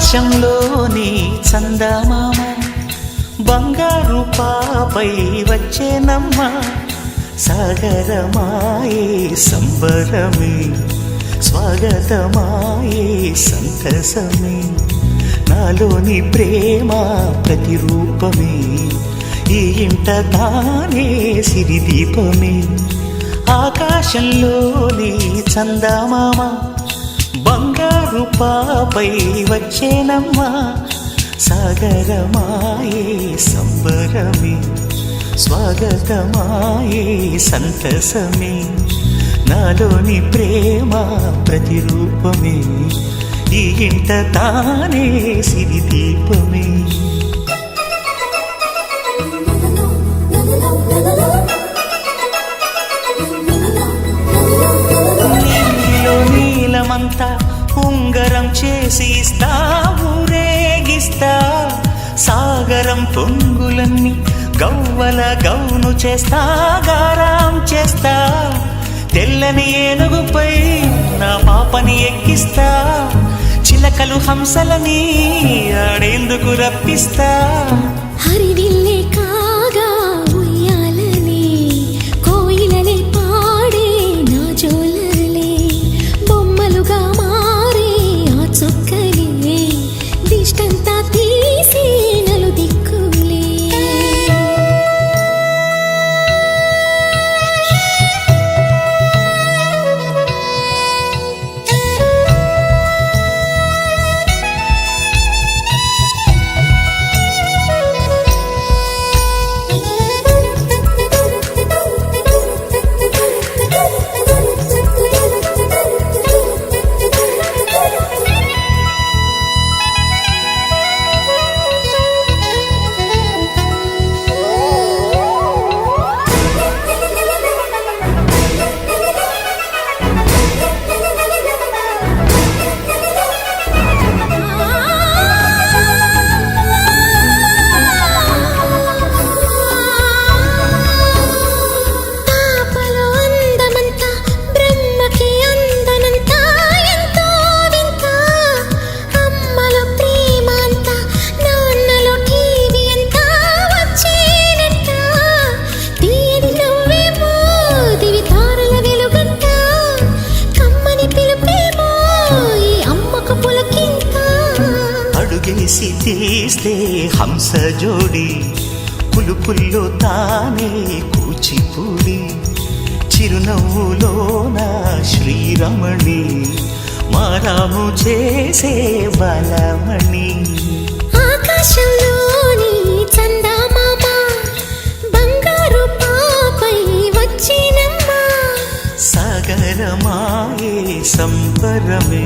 ఆకాశంలోని చందమామ బంగారు పాపై వచ్చేనమ్మ సాగరమాయే సంబరమే స్వాగతమాయే సంతసమే నాలోని ప్రేమ ప్రతిరూపమే ఈ ఇంట తానే సిరిదీపమే ఆకాశంలోని చందమామ బంగారు పాపై వచ్చేనమ్మా సాగరమాయే సంబరమే స్వాగతమాయే సంతసమే నాలోని ప్రేమ ప్రతిరూపమే ఈ ఇంట తానే సిరిదీపమే నీలమంతా ఉంగరం చేసి ఇస్తా ఊరేగిస్తా సాగరం పొంగులన్నీ గవ్వల గౌను చేస్తా గారాం చేస్తా తెల్లని ఏనుగుపై నా పాపని ఎక్కిస్తా చిలకలు హంసలని ఆడేందుకు రప్పిస్తా హరివిల్లే కాగా ఉయ్యాలనే కోయిలనే పాడే నా జోలలే బొమ్మలుగా మారే ఆ చుక్కలే దిష్టంతా తీసి నలు దిక్కులే అడుగేసి తీస్తే హంస జోడి పులుపుల్లో తానే కూచిపూడి చిరునవ్వులోన శ్రీరమణి మారాము చేసే బలమణి ఆకాశంలోని చందమామ బంగారు పాపై వచ్చినమ్మా సాగరమాయే సంబరమే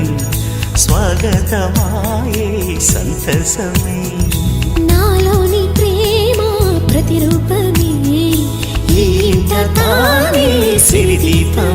స్వాగతమాయే సంతసమే నాలోని ప్రేమ ప్రతిరూపమే ఈ ఇంట తానే సిరిదీపమే.